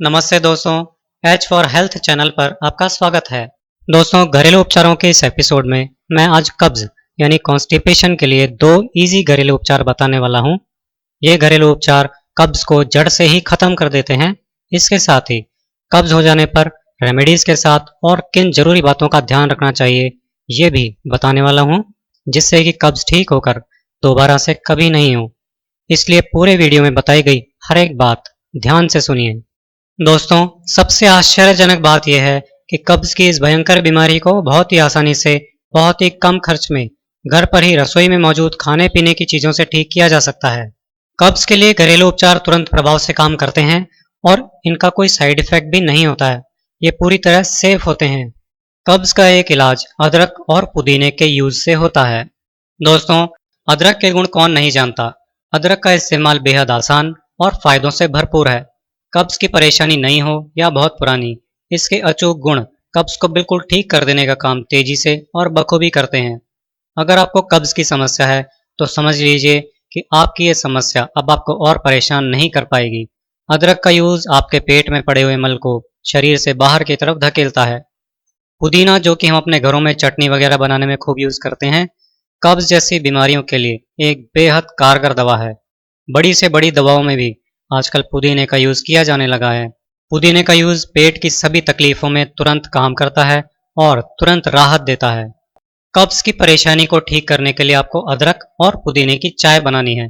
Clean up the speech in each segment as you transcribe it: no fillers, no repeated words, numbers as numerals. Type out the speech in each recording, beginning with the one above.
नमस्ते दोस्तों, H for health channel पर आपका स्वागत है। दोस्तों, घरेलू उपचारों के इस एपिसोड में मैं आज कब्ज यानी कॉन्स्टिपेशन के लिए दो इजी घरेलू उपचार बताने वाला हूं। ये घरेलू उपचार कब्ज को जड़ से ही खत्म कर देते हैं। इसके साथ ही कब्ज हो जाने पर रेमेडीज के साथ और किन जरूरी बातों का ध्यान रखना चाहिए ये भी बताने वाला हूं, जिससे कि कब्ज ठीक होकर दोबारा से कभी नहीं हो। इसलिए पूरे वीडियो में बताई गई हर एक बात ध्यान से सुनिए। दोस्तों, सबसे आश्चर्यजनक बात यह है कि कब्ज की इस भयंकर बीमारी को बहुत ही आसानी से, बहुत ही कम खर्च में घर पर ही रसोई में मौजूद खाने पीने की चीजों से ठीक किया जा सकता है। कब्ज के लिए घरेलू उपचार तुरंत प्रभाव से काम करते हैं और इनका कोई साइड इफेक्ट भी नहीं होता है। ये पूरी तरह सेफ होते हैं। कब्ज का एक इलाज अदरक और पुदीने के यूज से होता है। दोस्तों, अदरक के गुण कौन नहीं जानता। अदरक का इस्तेमाल बेहद आसान और फायदों से भरपूर है। कब्ज की परेशानी नहीं हो या बहुत पुरानी, इसके अचूक गुण कब्ज को बिल्कुल ठीक कर देने का काम तेजी से और बखूबी करते हैं। अगर आपको कब्ज की समस्या है तो समझ लीजिए कि आपकी ये समस्या अब आपको और परेशान नहीं कर पाएगी। अदरक का यूज आपके पेट में पड़े हुए मल को शरीर से बाहर की तरफ धकेलता है। पुदीना, जो कि हम अपने घरों में चटनी वगैरह बनाने में खूब यूज करते हैं, कब्ज जैसी बीमारियों के लिए एक बेहद कारगर दवा है। बड़ी से बड़ी दवाओं में भी आजकल पुदीने का यूज किया जाने लगा है। पुदीने का यूज पेट की सभी तकलीफों में तुरंत काम करता है और तुरंत राहत देता है। कब्ज की परेशानी को ठीक करने के लिए आपको अदरक और पुदीने की चाय बनानी है।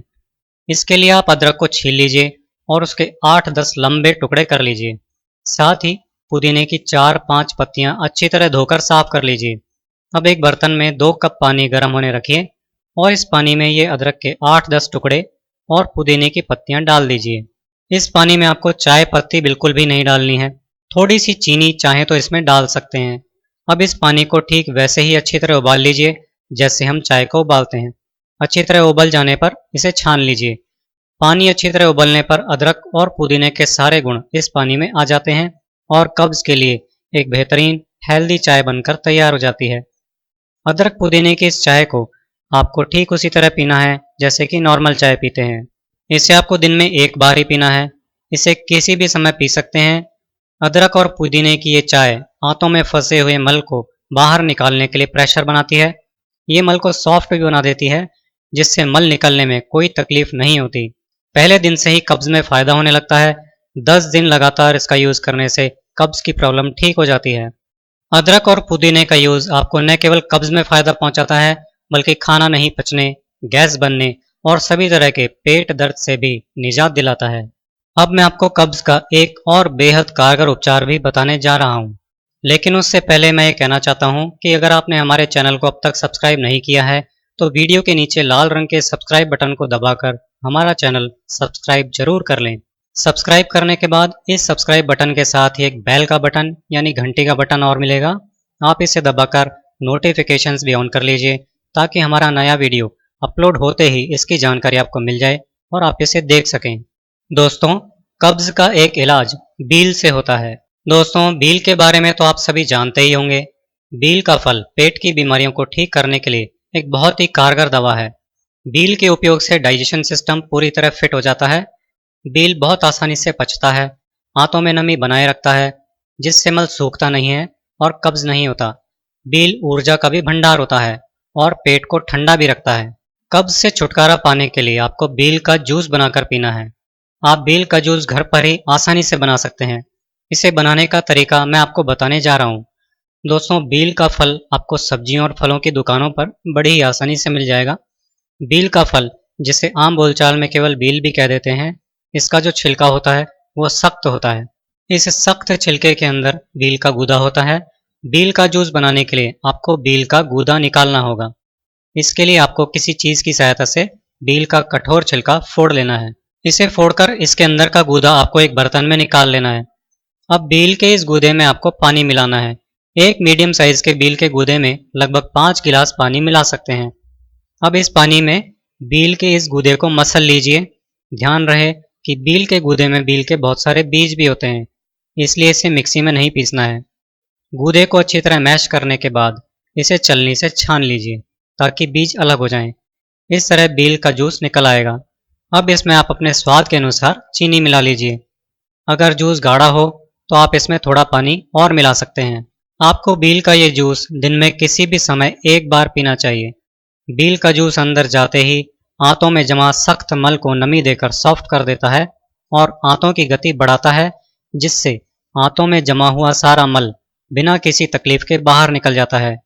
इसके लिए आप अदरक को छील लीजिए और उसके 8-10 लंबे टुकड़े कर लीजिए। साथ ही पुदीने की 4-5 पत्तियां अच्छी तरह धोकर साफ कर लीजिए। अब एक बर्तन में 2 कप पानी गर्म होने रखिए और इस पानी में ये अदरक के 8-10 टुकड़े और पुदीने की पत्तियां डाल दीजिए। इस पानी में आपको चाय पत्ती बिल्कुल भी नहीं डालनी है। थोड़ी सी चीनी चाहे तो इसमें डाल सकते हैं। अब इस पानी को ठीक वैसे ही अच्छी तरह उबाल लीजिए जैसे हम चाय को उबालते हैं। अच्छी तरह उबल जाने पर इसे छान लीजिए। पानी अच्छी तरह उबलने पर अदरक और पुदीने के सारे गुण इस पानी में आ जाते हैं और कब्ज के लिए एक बेहतरीन हेल्दी चाय बनकर तैयार हो जाती है। अदरक पुदीने की इस चाय को आपको ठीक उसी तरह पीना है जैसे कि नॉर्मल चाय पीते हैं। इसे आपको दिन में एक बार ही पीना है। इसे किसी भी समय पी सकते हैं। अदरक और पुदीने की ये चाय आंतों में फंसे हुए मल को बाहर निकालने के लिए प्रेशर बनाती है। ये मल को सॉफ्ट भी बना देती है, जिससे मल निकलने में कोई तकलीफ नहीं होती। पहले दिन से ही कब्ज में फायदा होने लगता है। 10 दिन लगातार इसका यूज करने से कब्ज की प्रॉब्लम ठीक हो जाती है। अदरक और पुदीने का यूज आपको न केवल कब्ज में फायदा पहुंचाता है, बल्कि खाना नहीं पचने, गैस बनने और सभी तरह के पेट दर्द से भी निजात दिलाता है। अब मैं आपको कब्ज का एक और बेहद कारगर उपचार भी बताने जा रहा हूँ। लेकिन उससे पहले मैं ये कहना चाहता हूँ कि अगर आपने हमारे चैनल को अब तक सब्सक्राइब नहीं किया है तो वीडियो के नीचे लाल रंग के सब्सक्राइब बटन को दबाकर हमारा चैनल सब्सक्राइब जरूर कर लें। सब्सक्राइब करने के बाद इस सब्सक्राइब बटन के साथ ही एक बेल का बटन यानी घंटी का बटन और मिलेगा। आप इसे दबाकर नोटिफिकेशंस भी ऑन कर लीजिए ताकि हमारा नया वीडियो अपलोड होते ही इसकी जानकारी आपको मिल जाए और आप इसे देख सकें। दोस्तों, कब्ज का एक इलाज बील से होता है। दोस्तों, बील के बारे में तो आप सभी जानते ही होंगे। बील का फल पेट की बीमारियों को ठीक करने के लिए एक बहुत ही कारगर दवा है। बील के उपयोग से डाइजेशन सिस्टम पूरी तरह फिट हो जाता है। बील बहुत आसानी से पचता है, आंतों में नमी बनाए रखता है, जिससे मल सूखता नहीं है और कब्ज नहीं होता। बील ऊर्जा का भी भंडार होता है और पेट को ठंडा भी रखता है। कब्ज से छुटकारा पाने के लिए आपको बील का जूस बनाकर पीना है। आप बील का जूस घर पर ही आसानी से बना सकते हैं। इसे बनाने का तरीका मैं आपको बताने जा रहा हूँ। दोस्तों, बील का फल आपको सब्जियों और फलों की दुकानों पर बड़ी ही आसानी से मिल जाएगा। बील का फल, जिसे आम बोलचाल में केवल बील भी कह देते हैं, इसका जो छिलका होता है वो सख्त होता है। इस सख्त छिलके के अंदर बील का गूदा होता है। बील का जूस बनाने के लिए आपको बील का गूदा निकालना होगा। इसके लिए आपको किसी चीज की सहायता से बील का कठोर छिलका फोड़ लेना है। इसे फोड़कर इसके अंदर का गूदा आपको एक बर्तन में निकाल लेना है। अब बील के इस गूदे में आपको पानी मिलाना है। एक मीडियम साइज के बील के गूदे में लगभग 5 गिलास पानी मिला सकते हैं। अब इस पानी में बील के इस गूदे को मसल लीजिए। ध्यान रहे कि बील के गूदे में बील के बहुत सारे बीज भी होते हैं, इसलिए इसे मिक्सी में नहीं पीसना है। गूदे को अच्छी तरह मैश करने के बाद इसे छलनी से छान लीजिए ताकि बीज अलग हो जाएं। इस तरह बील का जूस निकल आएगा। अब इसमें आप अपने स्वाद के अनुसार चीनी मिला लीजिए। अगर जूस गाढ़ा हो तो आप इसमें थोड़ा पानी और मिला सकते हैं। आपको बील का ये जूस दिन में किसी भी समय एक बार पीना चाहिए। बील का जूस अंदर जाते ही आंतों में जमा सख्त मल को नमी देकर सॉफ्ट कर देता है और आंतों की गति बढ़ाता है, जिससे आंतों में जमा हुआ सारा मल बिना किसी तकलीफ के बाहर निकल जाता है।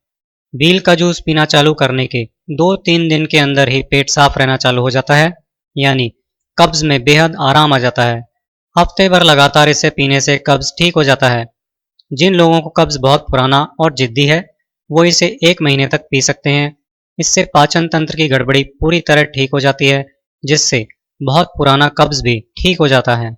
बील का जूस पीना चालू करने के 2-3 दिन के अंदर ही पेट साफ रहना चालू हो जाता है, यानी कब्ज में बेहद आराम आ जाता है। हफ्ते भर लगातार इसे पीने से कब्ज ठीक हो जाता है। जिन लोगों को कब्ज बहुत पुराना और जिद्दी है वो इसे 1 महीने तक पी सकते हैं। इससे पाचन तंत्र की गड़बड़ी पूरी तरह ठीक हो जाती है, जिससे बहुत पुराना कब्ज भी ठीक हो जाता है।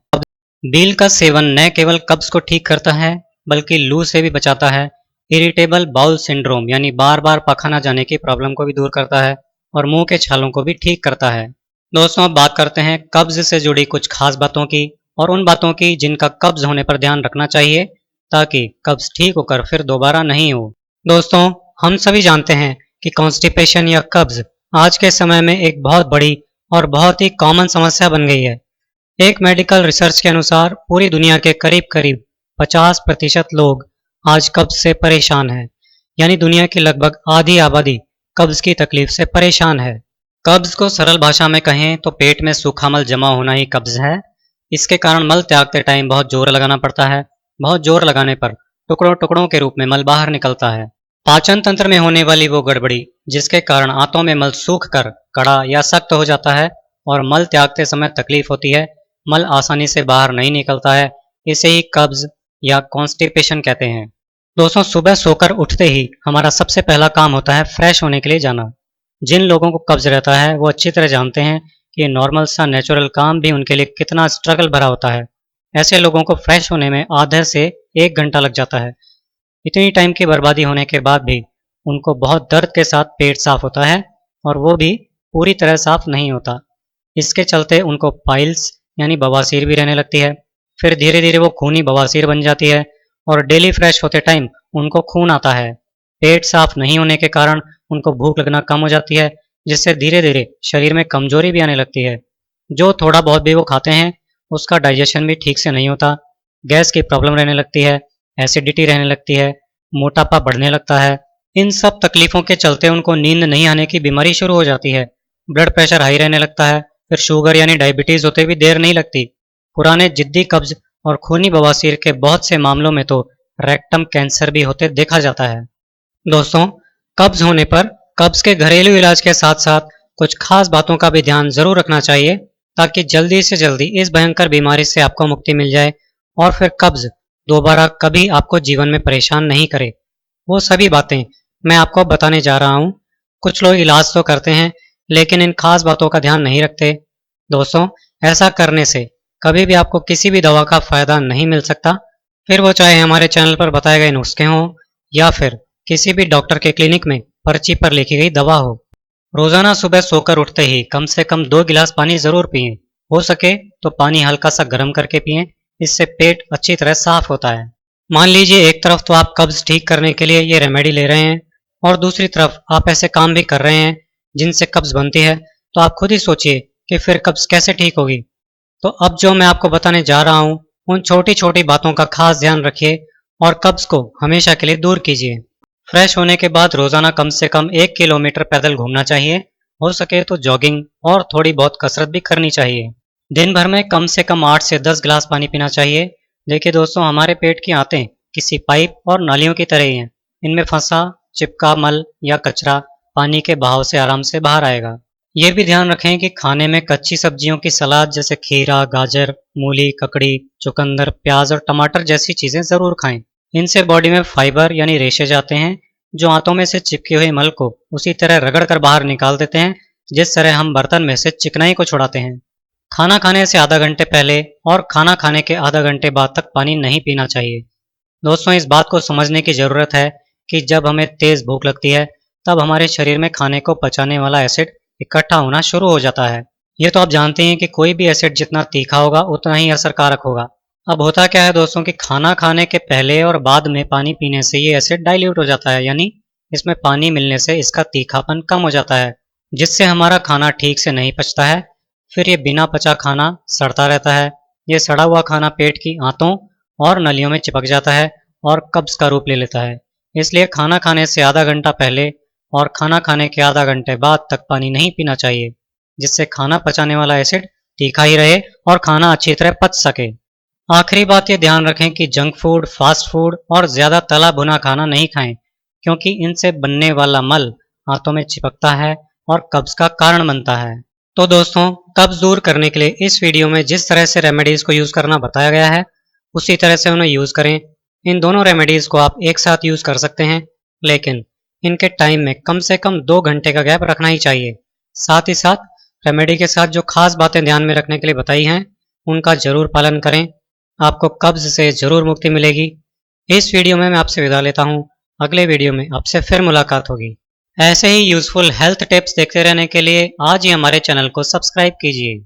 बील का सेवन न केवल कब्ज को ठीक करता है बल्कि लू से भी बचाता है, इरिटेबल बाउल सिंड्रोम यानी बार बार पखाना जाने की प्रॉब्लम को भी दूर करता है और मुंह के छालों को भी ठीक करता है। दोस्तों, अब बात करते हैं कब्ज से जुड़ी कुछ खास बातों की और उन बातों की जिनका कब्ज होने पर ध्यान रखना चाहिए ताकि कब्ज ठीक होकर फिर दोबारा नहीं हो। दोस्तों, हम सभी जानते हैं कि कॉन्स्टिपेशन या कब्ज आज के समय में एक बहुत बड़ी और बहुत ही कॉमन समस्या बन गई है। एक मेडिकल रिसर्च के अनुसार पूरी दुनिया के करीब करीब 50% लोग आज कब्ज से परेशान हैं, यानी दुनिया की लगभग आधी आबादी कब्ज की तकलीफ से परेशान है। कब्ज को सरल भाषा में कहें तो पेट में सूखा मल जमा होना ही कब्ज है। इसके कारण मल त्यागते टाइम बहुत जोर लगाना पड़ता है। बहुत जोर लगाने पर टुकड़ों टुकड़ों के रूप में मल बाहर निकलता है। पाचन तंत्र में होने वाली वो गड़बड़ी जिसके कारण आंतों में मल सूख कर कड़ा या सख्त हो जाता है और मल त्यागते समय तकलीफ होती है, मल आसानी से बाहर नहीं निकलता है, इसे ही कब्ज या कॉन्स्टिपेशन कहते हैं। दोस्तों, सुबह सोकर उठते ही हमारा सबसे पहला काम होता है फ्रेश होने के लिए जाना। जिन लोगों को कब्ज रहता है वो अच्छी तरह जानते हैं कि नॉर्मल सा नेचुरल काम भी उनके लिए कितना स्ट्रगल भरा होता है। ऐसे लोगों को फ्रेश होने में आधे से 1 घंटा लग जाता है। इतनी टाइम की बर्बादी होने के बाद भी उनको बहुत दर्द के साथ पेट साफ होता है और वो भी पूरी तरह साफ नहीं होता। इसके चलते उनको पाइल्स यानी बवासीर भी रहने लगती है। फिर धीरे धीरे वो खूनी बवासीर बन जाती है और डेली फ्रेश होते टाइम उनको खून आता है। पेट साफ नहीं होने के कारण उनको भूख लगना कम हो जाती है, जिससे धीरे धीरे शरीर में कमजोरी भी आने लगती है। जो थोड़ा बहुत भी वो खाते हैं उसका डाइजेशन भी ठीक से नहीं होता। गैस की प्रॉब्लम रहने लगती है, एसिडिटी रहने लगती है, मोटापा बढ़ने लगता है। इन सब तकलीफों के चलते उनको नींद नहीं आने की बीमारी शुरू हो जाती है। ब्लड प्रेशर हाई रहने लगता है। फिर शुगर यानी डायबिटीज होते भी देर नहीं लगती। पुराने जिद्दी कब्ज और खूनी बवासीर के बहुत से मामलों में तो रेक्टम कैंसर भी होते देखा जाता है। दोस्तों, कब्ज होने पर कब्ज के घरेलू इलाज के साथ साथ कुछ खास बातों का भी ध्यान जरूर रखना चाहिए ताकि जल्दी से जल्दी इस भयंकर बीमारी से आपको मुक्ति मिल जाए और फिर कब्ज दोबारा कभी आपको जीवन में परेशान नहीं करे। वो सभी बातें मैं आपको बताने जा रहा हूँ। कुछ लोग इलाज तो करते हैं लेकिन इन खास बातों का ध्यान नहीं रखते। दोस्तों, ऐसा करने से कभी भी आपको किसी भी दवा का फायदा नहीं मिल सकता, फिर वो चाहे हमारे चैनल पर बताए गए नुस्खे हों या फिर किसी भी डॉक्टर के क्लिनिक में पर्ची पर लिखी गई दवा हो। रोजाना सुबह सोकर उठते ही कम से कम 2 गिलास पानी जरूर पिएं। हो सके तो पानी हल्का सा गर्म करके पिएं, इससे पेट अच्छी तरह साफ होता है। मान लीजिए एक तरफ तो आप कब्ज ठीक करने के लिए ये रेमेडी ले रहे हैं और दूसरी तरफ आप ऐसे काम भी कर रहे हैं जिनसे कब्ज बनती है, तो आप खुद ही सोचिए कि फिर कब्ज कैसे ठीक होगी। तो अब जो मैं आपको बताने जा रहा हूँ उन छोटी छोटी बातों का खास ध्यान रखिए और कब्ज को हमेशा के लिए दूर कीजिए। फ्रेश होने के बाद रोजाना कम से कम 1 किलोमीटर पैदल घूमना चाहिए। हो सके तो जॉगिंग और थोड़ी बहुत कसरत भी करनी चाहिए। दिन भर में कम से कम 8 से 10 गिलास पानी पीना चाहिए। देखिए दोस्तों, हमारे पेट की आंतें किसी पाइप और नालियों की तरह ही हैं। इनमें फंसा चिपका मल या कचरा पानी के बहाव से आराम से बाहर आएगा। ये भी ध्यान रखें कि खाने में कच्ची सब्जियों की सलाद जैसे खीरा, गाजर, मूली, ककड़ी, चुकंदर, प्याज और टमाटर जैसी चीजें जरूर खाएं। इनसे बॉडी में फाइबर यानी रेशे जाते हैं जो आंतों में से चिपके हुए मल को उसी तरह रगड़ कर बाहर निकाल देते हैं जिस तरह हम बर्तन में से चिकनाई को छुड़ाते हैं। खाना खाने से आधा घंटे पहले और खाना खाने के आधा घंटे बाद तक पानी नहीं पीना चाहिए। दोस्तों, इस बात को समझने की ज़रूरत है कि जब हमें तेज़ भूख लगती है तब हमारे शरीर में खाने को पचाने वाला एसिड इकट्ठा होना शुरू हो जाता है। ये तो आप जानते हैं कि कोई भी एसिड जितना तीखा होगा उतना ही असरकारक होगा। अब होता क्या है दोस्तों कि खाना खाने के पहले और बाद में पानी पीने से ये एसिड डाइल्यूट हो जाता है, यानी इसमें पानी मिलने से इसका तीखापन कम हो जाता है, जिससे हमारा खाना ठीक से नहीं पचता है। फिर ये बिना पचा खाना सड़ता रहता है, ये सड़ा हुआ खाना पेट की आंतों और नलियों में चिपक जाता है और कब्ज का रूप ले लेता है। इसलिए खाना खाने से आधा घंटा पहले और खाना खाने के आधा घंटे बाद तक पानी नहीं पीना चाहिए, जिससे खाना पचाने वाला एसिड तीखा ही रहे और खाना अच्छी तरह पच सके। आखिरी बात ये ध्यान रखें कि जंक फूड, फास्ट फूड और ज़्यादा तला भुना खाना नहीं खाएं, क्योंकि इनसे बनने वाला मल आंतों में चिपकता है और कब्ज का कारण बनता है। तो दोस्तों, कब्ज दूर करने के लिए इस वीडियो में जिस तरह से रेमेडीज़ को यूज़ करना बताया गया है, उसी तरह से उन्हें यूज़ करें। इन दोनों रेमेडीज़ को आप एक साथ यूज़ कर सकते हैं, लेकिन इनके टाइम में कम से कम 2 घंटे का गैप रखना ही चाहिए। साथ ही साथ रेमेडी के साथ जो खास बातें ध्यान में रखने के लिए बताई हैं, उनका जरूर पालन करें। आपको कब्ज से जरूर मुक्ति मिलेगी। इस वीडियो में मैं आपसे विदा लेता हूँ। अगले वीडियो में आपसे फिर मुलाकात होगी। ऐसे ही यूजफुल हेल्थ टिप्स देखते रहने के लिए आज ही हमारे चैनल को सब्सक्राइब कीजिए।